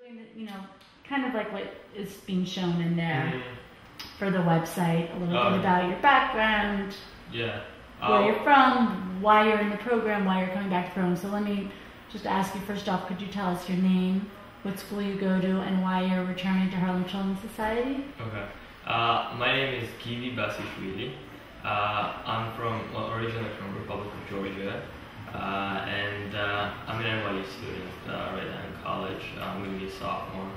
doing kind of like what is being shown in there for the website, a little bit about your background, where you're from, why you're in the program, why you're coming back to the program. So let me just ask you first off, could you tell us your name, what school you go to, and why you're returning to Harlem Children Society? Okay. My name is Givi Basishvili. I'm originally from Republic of Georgia, and I'm an NYU student right now in college. I'm going to be a sophomore.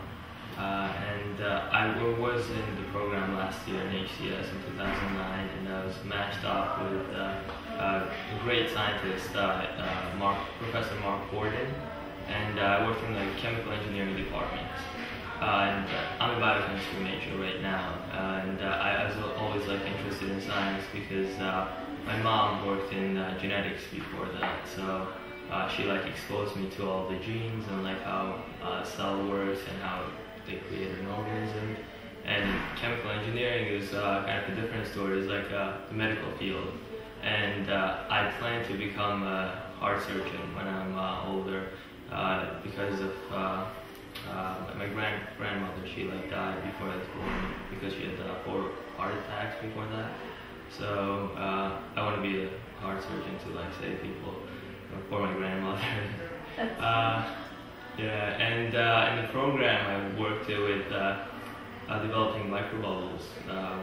I was in the program last year in HCS in 2009, and I was matched up with a great scientist, Professor Mark Gordon, and I worked in the chemical engineering department. And I'm a biochemistry major right now, and I was always interested in science because my mom worked in genetics before that, so she exposed me to all the genes and how a cell works and how they create an organism. And chemical engineering is kind of a different story. It's the medical field, and I plan to become a heart surgeon when I'm older because of my grandmother. She died before I was born because she had 4 heart attacks before that. So I want to be a heart surgeon to save people for my grandmother. And in the program I worked with developing microbubbles,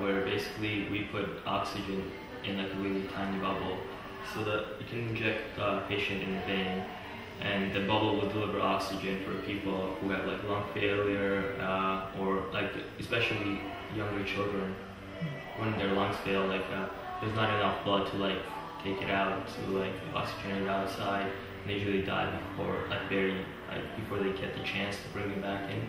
where basically we put oxygen in a really tiny bubble so that you can inject the patient in the vein, and the bubble will deliver oxygen for people who have lung failure, or especially younger children. When their lungs fail, there's not enough blood to take it out, to oxygenate it outside, and they usually die before they get the chance to bring it back in.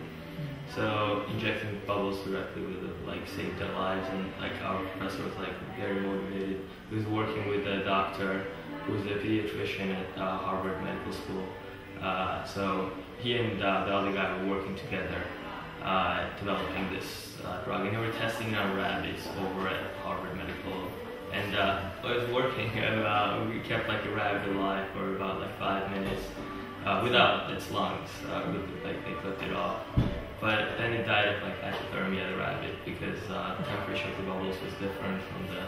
So injecting bubbles directly with it saved their lives, and our professor was very motivated. He was working with a doctor who was a pediatrician at Harvard Medical School. So he and the other guy were working together developing this drug, and they were testing it on rabbits over at Harvard Medical. And it was working. We kept a rabbit alive for about 5 minutes without its lungs. They clipped it off. But then it died of hypothermia, the rabbit, because the temperature of the bubbles was different from the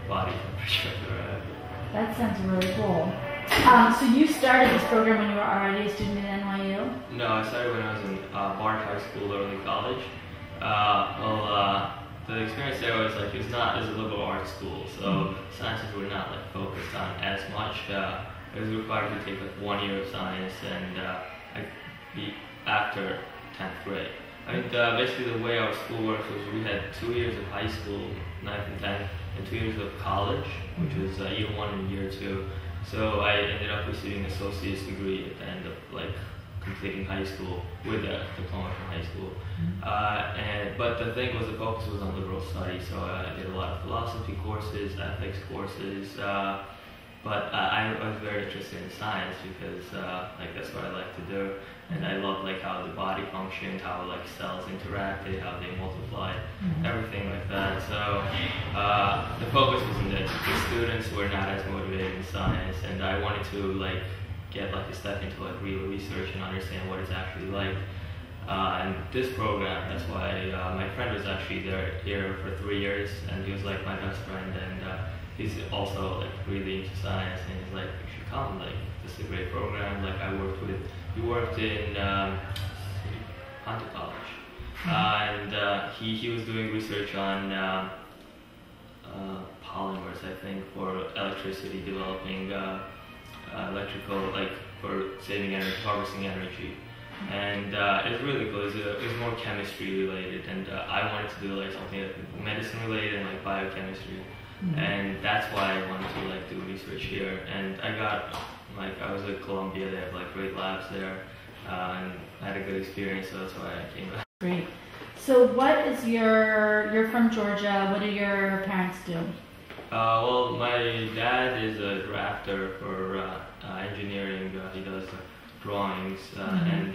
body temperature of the rabbit. That sounds really cool. So you started this program when you were already a student at NYU? No, I started when I was in Bard High School, early college. The experience there was it was a liberal arts school, so sciences were not focused on as much. It was required to take 1 year of science, and after 10th grade. Basically the way our school works was we had 2 years of high school, 9th and 10th, and 2 years of college, which was year 1 and year 2. So I ended up receiving an associate's degree at the end of completing high school with a diploma from high school. But the thing was, the focus was on liberal studies, so I did a lot of philosophy courses, ethics courses, but I was very interested in science because that's what I like to do, and I love how the body functioned, how cells interacted, how they multiplied, everything like that. So the focus was in that the students were not as motivated in science, and I wanted to get a step into real research and understand what it's actually like. And this program, that's why my friend was actually here for 3 years, and he was my best friend, and he's also really into science, and he's you should come, this is a great program. He worked in Hunter College, and he was doing research on polymers, I think, for electricity, developing electrical, for saving energy, harvesting energy. And it was really cool. It was more chemistry related, and I wanted to do something medicine related and biochemistry. And that's why I wanted to do research here. And I got I was at Columbia. They have great labs there, and I had a good experience. So that's why I came back. Great. So what is you're from Georgia? What do your parents do? Well, my dad is a drafter for engineering. He does drawings, and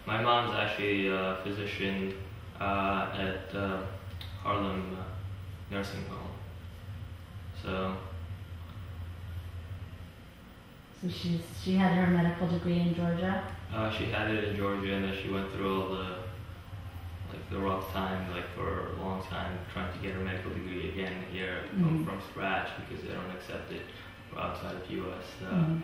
my mom's actually a physician at Harlem Nursing Home. So she had her medical degree in Georgia? She had it in Georgia, and then she went through all the rough time, for a long time, trying to get her medical degree again here from scratch because they don't accept it outside of U.S. And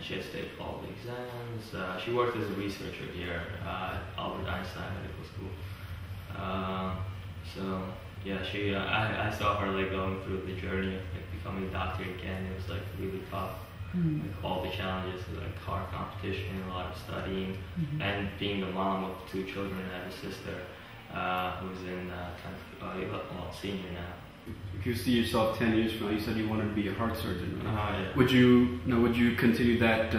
she had to take all the exams. She worked as a researcher here at Albert Einstein Medical School. So yeah, I saw her going through the journey of becoming a doctor again. It was really tough. All the challenges, hard competition, a lot of studying, and being the mom of 2 children. I have a sister who's in senior now. If you see yourself 10 years from now, you said you wanted to be a heart surgeon, right? Yeah. Would you continue that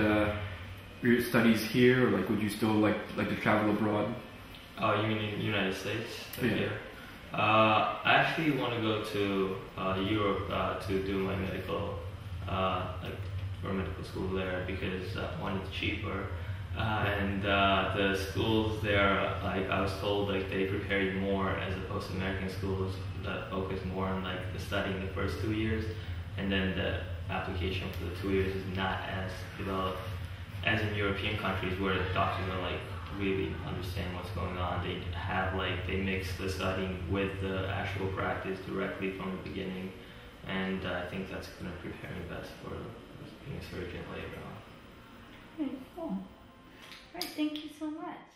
your studies here, or would you still like to travel abroad? Oh, you mean in the United States? Yeah. Here? I actually want to go to Europe to do my medical, for medical school there because one, it's cheaper, and the schools there, I was told, they prepare you more as opposed to American schools that focus more on the studying the first 2 years, and then the application for the 2 years is not as developed as in European countries where the doctors are really understand what's going on. They have they mix the studying with the actual practice directly from the beginning, and I think that's going to prepare me best for being a surgeon later on. Okay, cool. All right, thank you so much.